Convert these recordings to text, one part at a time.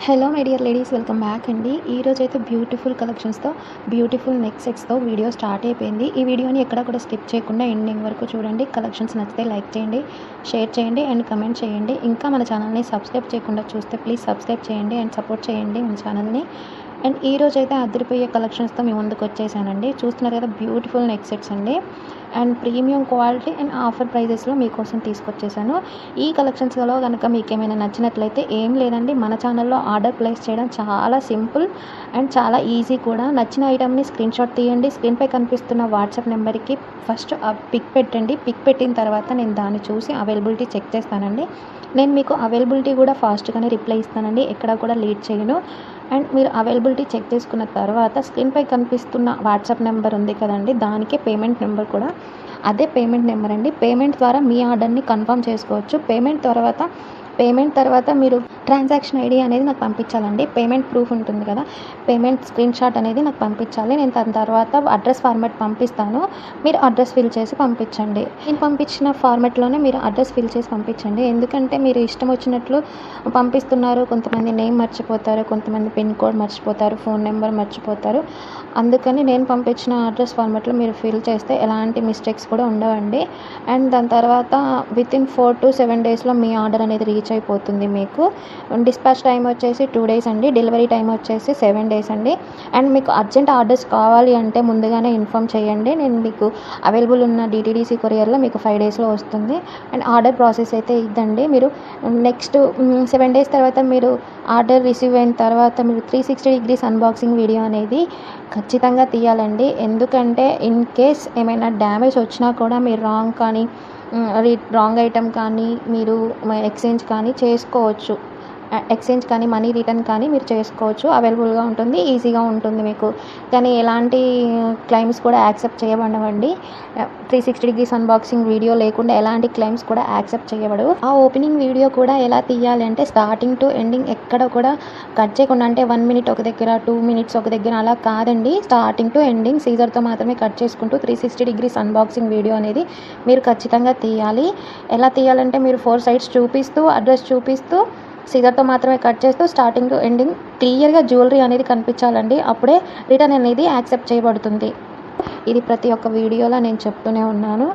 Hello my dear ladies, welcome back అండి. ఈరోజు అయితే బ్యూటిఫుల్ కలెక్షన్స్తో బ్యూటిఫుల్ నెక్ సెట్స్తో వీడియో స్టార్ట్ అయిపోయింది. ఈ వీడియోని ఎక్కడ కూడా స్కిప్ చేయకుండా ఎండింగ్ వరకు చూడండి. కలెక్షన్స్ నచ్చితే లైక్ చేయండి, షేర్ చేయండి అండ్ కమెంట్ చేయండి. ఇంకా మన ఛానల్ని సబ్స్క్రైబ్ చేయకుండా చూస్తే ప్లీజ్ సబ్స్క్రైబ్ చేయండి అండ్ సపోర్ట్ చేయండి మన ఛానల్ని. అండ్ ఈరోజు అయితే అదిరిపోయే కలెక్షన్స్తో మీ ముందుకు వచ్చేసానండి. చూస్తున్నారు కదా, బ్యూటిఫుల్ నెక్ సెట్స్ అండి. And premium quality and offer ప్రైజెస్లో మీకోసం తీసుకొచ్చేసాను. ఈ కలెక్షన్స్లో కనుక మీకు ఏమైనా నచ్చినట్లయితే ఏం లేదండి, మన ఛానల్లో ఆర్డర్ ప్లేస్ చేయడం చాలా సింపుల్ అండ్ చాలా ఈజీ కూడా. నచ్చిన ఐటమ్ని స్క్రీన్ షాట్ తీయండి. స్క్రీన్పై కనిపిస్తున్న వాట్సాప్ నెంబర్కి ఫస్ట్ పిక్ పెట్టండి. పిక్ పెట్టిన తర్వాత నేను దాన్ని చూసి అవైలబిలిటీ చెక్ చేస్తానండి. నేను మీకు అవైలబిలిటీ కూడా ఫాస్ట్గానే రిప్లై ఇస్తానండి, ఎక్కడ కూడా లేట్ చేయను. అండ్ మీరు అవైలబిలిటీ చెక్ చేసుకున్న తర్వాత స్క్రీన్పై కనిపిస్తున్న వాట్సాప్ నెంబర్ ఉంది కదండి, దానికే పేమెంట్ నెంబర్ కూడా అదే పేమెంట్ నెంబర్ అండి. పేమెంట్ ద్వారా మీ ఆర్డర్ని కన్ఫర్మ్ చేసుకోవచ్చు. పేమెంట్ తర్వాత మీరు ట్రాన్సాక్షన్ ఐడి అనేది నాకు పంపించాలండి. పేమెంట్ ప్రూఫ్ ఉంటుంది కదా, పేమెంట్ స్క్రీన్ షాట్ అనేది నాకు పంపించాలి. నేను దాని తర్వాత అడ్రస్ ఫార్మాట్ పంపిస్తాను, మీరు అడ్రస్ ఫిల్ చేసి పంపించండి. నేను పంపించిన ఫార్మాట్లోనే మీరు అడ్రస్ ఫిల్ చేసి పంపించండి. ఎందుకంటే మీరు ఇష్టం వచ్చినట్లు పంపిస్తున్నారు. కొంతమంది నేమ్ మర్చిపోతారు, కొంతమంది పిన్ కోడ్ మర్చిపోతారు, ఫోన్ నెంబర్ మర్చిపోతారు. అందుకని నేను పంపించిన అడ్రస్ ఫార్మాట్లో మీరు ఫిల్ చేస్తే ఎలాంటి మిస్టేక్స్ కూడా ఉండవండి. అండ్ దాని తర్వాత వితిన్ 4 to 7 డేస్లో మీ ఆర్డర్ అనేది రీచ్ అయిపోతుంది. మీకు డిస్పాచ్ టైం వచ్చేసి 2 days అండి, డెలివరీ టైం వచ్చేసి 7 days అండి. అండ్ మీకు అర్జెంట్ ఆర్డర్స్ కావాలి అంటే ముందుగానే ఇన్ఫామ్ చేయండి. నేను మీకు అవైలబుల్ ఉన్న DTDC కొరియర్లో మీకు 5 daysలో వస్తుంది. అండ్ ఆర్డర్ ప్రాసెస్ అయితే ఇదండి. మీరు నెక్స్ట్ 7 days తర్వాత మీరు ఆర్డర్ రిసీవ్ అయిన తర్వాత మీరు 360 degrees అన్బాక్సింగ్ వీడియో అనేది ఖచ్చితంగా తీయాలండి. ఎందుకంటే ఇన్ కేస్ ఏమైనా డ్యామేజ్ వచ్చినా కూడా మీరు రాంగ్ ఐటమ్ కానీ మీరు ఎక్స్చేంజ్ కానీ చేసుకోవచ్చు. ఎక్స్చేంజ్ కానీ మనీ రిటర్న్ కానీ మీరు చేసుకోవచ్చు. అవైలబుల్గా ఉంటుంది, ఈజీగా ఉంటుంది మీకు. కానీ ఎలాంటి క్లెయిమ్స్ కూడా యాక్సెప్ట్ చేయబడవండి. 360 degrees అన్బాక్సింగ్ వీడియో లేకుండా ఎలాంటి క్లెయిమ్స్ కూడా యాక్సెప్ట్ చేయబడవు. ఆ ఓపెనింగ్ వీడియో కూడా ఎలా తీయాలి అంటే స్టార్టింగ్ టు ఎండింగ్ ఎక్కడ కూడా కట్ చేయకుండా, అంటే 1 minute ఒక దగ్గర, 2 minutes ఒక దగ్గర అలా కాదండి. స్టార్టింగ్ టు ఎండింగ్ సీజర్తో మాత్రమే కట్ చేసుకుంటూ 360 degrees అన్బాక్సింగ్ వీడియో అనేది మీరు ఖచ్చితంగా తీయాలి. ఎలా తీయాలంటే మీరు 4 sides చూపిస్తూ, అడ్రస్ చూపిస్తూ, సీజర్తో మాత్రమే కట్ చేస్తూ స్టార్టింగ్ టు ఎండింగ్ క్లియర్గా జ్యువెలరీ అనేది కనిపించాలండి. అప్పుడే రిటర్న్ అనేది యాక్సెప్ట్ చేయబడుతుంది. ఇది ప్రతి ఒక్క వీడియోలో నేను చెప్తూనే ఉన్నాను.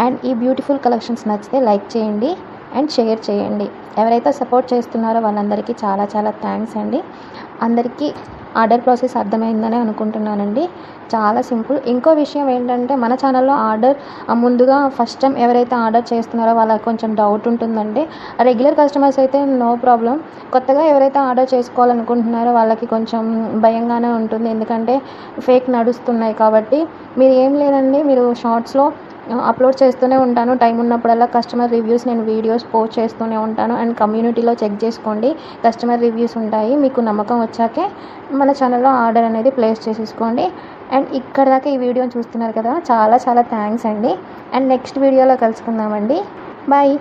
అండ్ ఈ బ్యూటిఫుల్ కలెక్షన్స్ నచ్చితే లైక్ చేయండి అండ్ షేర్ చేయండి. ఎవరైతే సపోర్ట్ చేస్తున్నారో వాళ్ళందరికీ చాలా చాలా థ్యాంక్స్ అండి. అందరికీ ఆర్డర్ ప్రాసెస్ అర్థమైందని అనుకుంటున్నానండి. చాలా సింపుల్. ఇంకో విషయం ఏంటంటే మన ఛానల్లో ఆర్డర్ ముందుగా ఫస్ట్ టైం ఎవరైతే ఆర్డర్ చేస్తున్నారో వాళ్ళకి కొంచెం డౌట్ ఉంటుందండి. రెగ్యులర్ కస్టమర్స్ అయితే నో ప్రాబ్లం. కొత్తగా ఎవరైతే ఆర్డర్ చేసుకోవాలనుకుంటున్నారో వాళ్ళకి కొంచెం భయంగానే ఉంటుంది, ఎందుకంటే ఫేక్ నడుస్తున్నాయి కాబట్టి. మీరు ఏం లేదండి, మీరు షార్ట్స్లో అప్లోడ్ చేస్తూనే ఉంటాను. టైం ఉన్నప్పుడల్లా కస్టమర్ రివ్యూస్ నేను వీడియోస్ పోస్ట్ చేస్తూనే ఉంటాను. అండ్ కమ్యూనిటీలో చెక్ చేసుకోండి, కస్టమర్ రివ్యూస్ ఉంటాయి. మీకు నమ్మకం వచ్చాకే మన ఛానల్లో ఆర్డర్ అనేది ప్లేస్ చేసేసుకోండి. అండ్ ఇక్కడ దాకా ఈ వీడియోని చూస్తున్నారు కదా, చాలా చాలా థ్యాంక్స్ అండి. అండ్ నెక్స్ట్ వీడియోలో కలుసుకుందామండి. బాయ్.